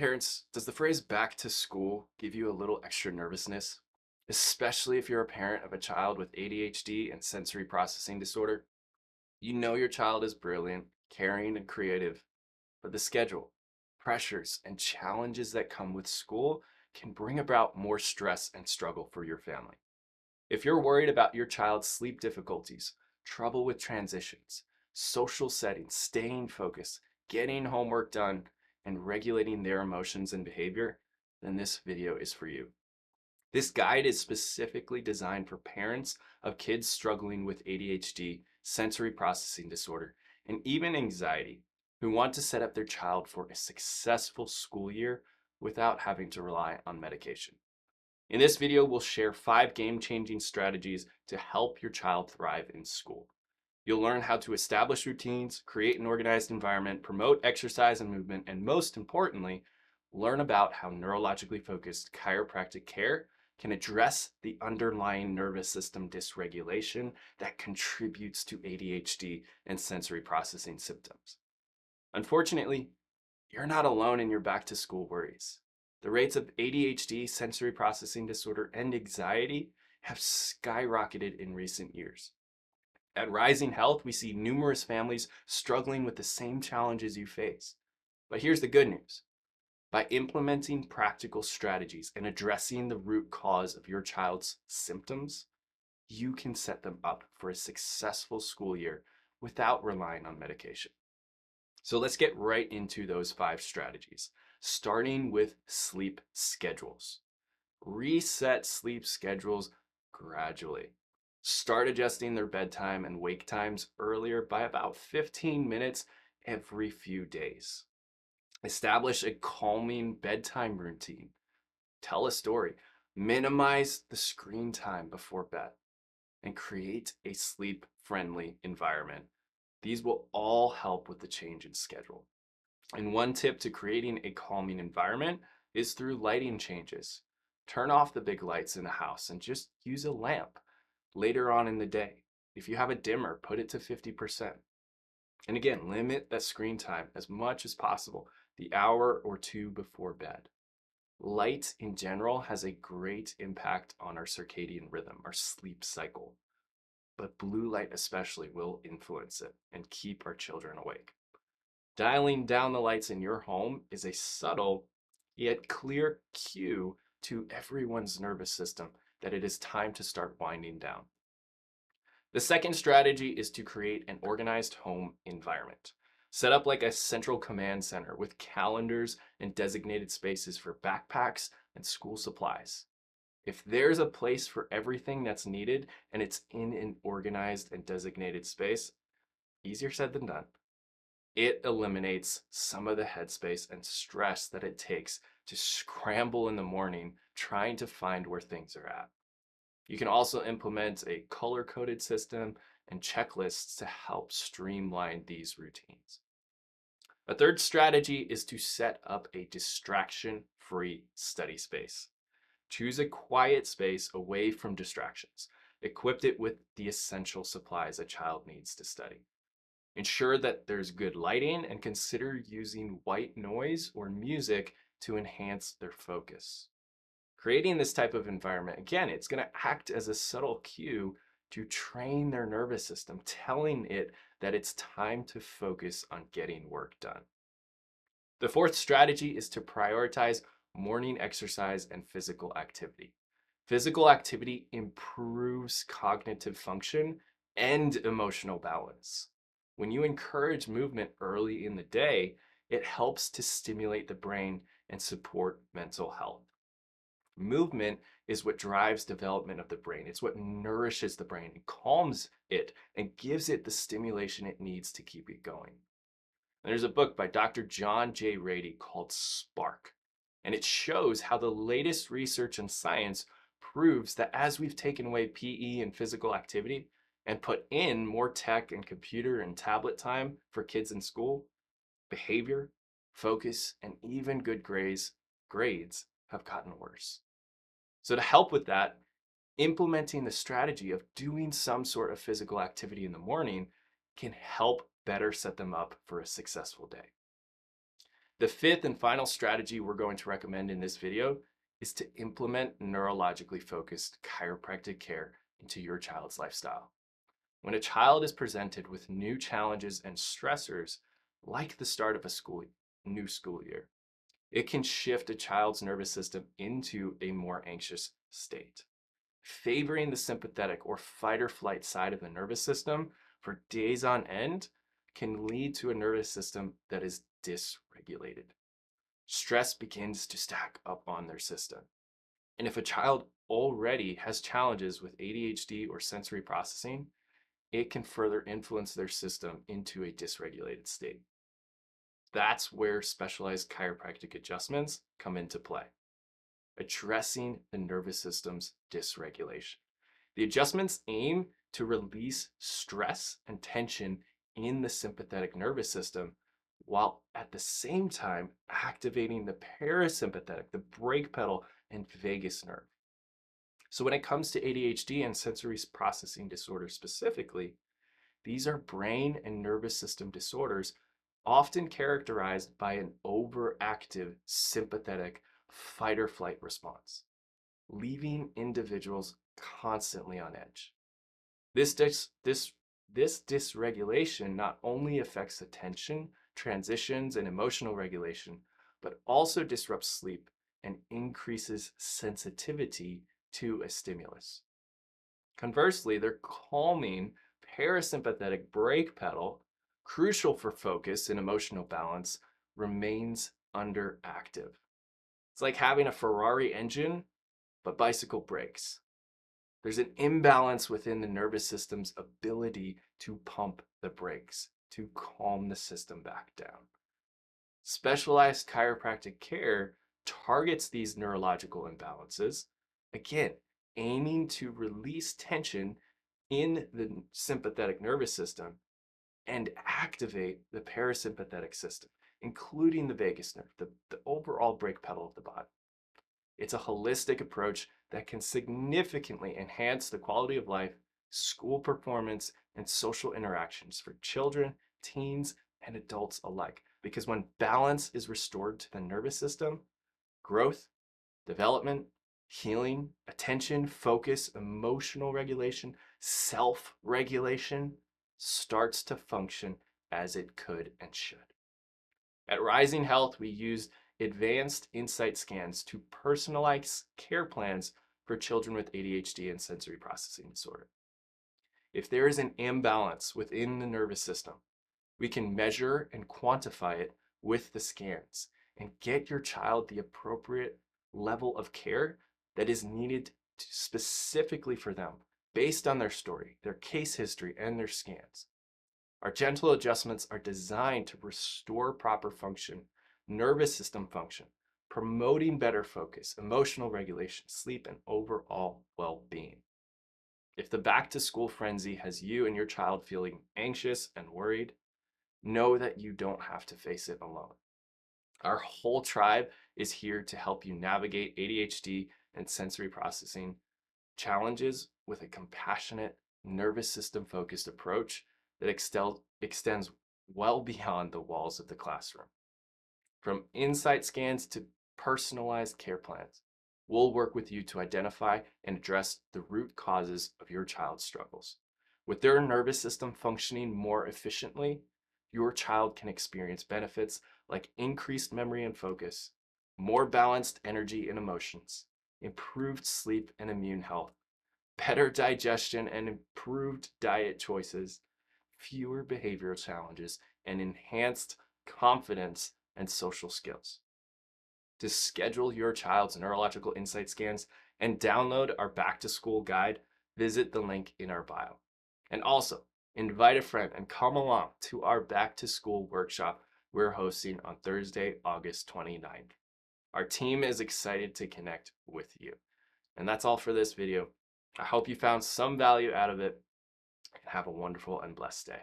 Parents, does the phrase back to school give you a little extra nervousness? Especially if you're a parent of a child with ADHD and sensory processing disorder? You know your child is brilliant, caring, and creative, but the schedule, pressures, and challenges that come with school can bring about more stress and struggle for your family. If you're worried about your child's sleep difficulties, trouble with transitions, social settings, staying focused, getting homework done, and regulating their emotions and behavior, then this video is for you. This guide is specifically designed for parents of kids struggling with ADHD, sensory processing disorder, and even anxiety who want to set up their child for a successful school year without having to rely on medication. In this video, we'll share 5 game-changing strategies to help your child thrive in school. You'll learn how to establish routines, create an organized environment, promote exercise and movement, and most importantly, learn about how neurologically focused chiropractic care can address the underlying nervous system dysregulation that contributes to ADHD and sensory processing symptoms. Unfortunately, you're not alone in your back to school worries. The rates of ADHD, sensory processing disorder, and anxiety have skyrocketed in recent years. At Rising Health, we see numerous families struggling with the same challenges you face. But here's the good news. By implementing practical strategies and addressing the root cause of your child's symptoms, you can set them up for a successful school year without relying on medication. So let's get right into those 5 strategies, starting with sleep schedules. Reset sleep schedules gradually. Start adjusting their bedtime and wake times earlier by about 15 minutes every few days. Establish a calming bedtime routine. Tell a story. Minimize the screen time before bed and create a sleep-friendly environment. These will all help with the change in schedule. And one tip to creating a calming environment is through lighting changes. Turn off the big lights in the house and just use a lamp later on in the day. If you have a dimmer, put it to 50%. And again, limit that screen time as much as possible, the hour or 2 before bed. Light in general has a great impact on our circadian rhythm, our sleep cycle. But blue light especially will influence it and keep our children awake. Dialing down the lights in your home is a subtle yet clear cue to everyone's nervous system that it is time to start winding down. The second strategy is to create an organized home environment. Set up like a central command center with calendars and designated spaces for backpacks and school supplies. If there's a place for everything that's needed and it's in an organized and designated space, easier said than done. It eliminates some of the headspace and stress that it takes to scramble in the morning trying to find where things are at. You can also implement a color-coded system and checklists to help streamline these routines. A third strategy is to set up a distraction-free study space. Choose a quiet space away from distractions. Equip it with the essential supplies a child needs to study. Ensure that there's good lighting and consider using white noise or music to enhance their focus. Creating this type of environment, again, it's going to act as a subtle cue to train their nervous system, telling it that it's time to focus on getting work done. The fourth strategy is to prioritize morning exercise and physical activity. Physical activity improves cognitive function and emotional balance. When you encourage movement early in the day, it helps to stimulate the brain and support mental health. Movement is what drives development of the brain. It's what nourishes the brain, and calms it, and gives it the stimulation it needs to keep it going. And there's a book by Dr. John J. Rady called Spark, and it shows how the latest research and science proves that as we've taken away PE and physical activity and put in more tech and computer and tablet time for kids in school, behavior, focus, and even good grades have gotten worse. So to help with that, implementing the strategy of doing some sort of physical activity in the morning can help better set them up for a successful day. The fifth and final strategy we're going to recommend in this video is to implement neurologically focused chiropractic care into your child's lifestyle. When a child is presented with new challenges and stressors, like the start of a new school year, it can shift a child's nervous system into a more anxious state. Favoring the sympathetic or fight or flight side of the nervous system for days on end can lead to a nervous system that is dysregulated. Stress begins to stack up on their system. And if a child already has challenges with ADHD or sensory processing, it can further influence their system into a dysregulated state. That's where specialized chiropractic adjustments come into play, addressing the nervous system's dysregulation. The adjustments aim to release stress and tension in the sympathetic nervous system while at the same time activating the parasympathetic, the brake pedal, and vagus nerve. So when it comes to ADHD and sensory processing disorders specifically, these are brain and nervous system disorders often characterized by an overactive sympathetic fight or flight response, leaving individuals constantly on edge. This dysregulation not only affects attention, transitions, and emotional regulation, but also disrupts sleep and increases sensitivity to a stimulus. Conversely, their calming parasympathetic brake pedal, crucial for focus and emotional balance, remains underactive. It's like having a Ferrari engine, but bicycle brakes. There's an imbalance within the nervous system's ability to pump the brakes, to calm the system back down. Specialized chiropractic care targets these neurological imbalances, again, aiming to release tension in the sympathetic nervous system and activate the parasympathetic system, including the vagus nerve, the overall brake pedal of the body. It's a holistic approach that can significantly enhance the quality of life, school performance, and social interactions for children, teens, and adults alike. Because when balance is restored to the nervous system, growth, development, healing, attention, focus, emotional regulation, self-regulation starts to function as it could and should. At Rising Health, we use advanced insight scans to personalize care plans for children with ADHD and sensory processing disorder. If there is an imbalance within the nervous system, we can measure and quantify it with the scans and get your child the appropriate level of care that is needed specifically for them based on their story, their case history, and their scans. Our gentle adjustments are designed to restore proper function, nervous system function, promoting better focus, emotional regulation, sleep, and overall well-being. If the back-to-school frenzy has you and your child feeling anxious and worried, know that you don't have to face it alone. Our whole tribe is here to help you navigate ADHD and sensory processing challenges with a compassionate, nervous system focused approach that extends well beyond the walls of the classroom. From insight scans to personalized care plans, we'll work with you to identify and address the root causes of your child's struggles. With their nervous system functioning more efficiently, your child can experience benefits like increased memory and focus, more balanced energy and emotions, improved sleep and immune health, better digestion and improved diet choices, fewer behavioral challenges, and enhanced confidence and social skills. To schedule your child's neurological insight scans and download our back to school guide, visit the link in our bio. And also, invite a friend and come along to our back to school workshop we're hosting on Thursday, August 29th. Our team is excited to connect with you. And that's all for this video. I hope you found some value out of it and have a wonderful and blessed day.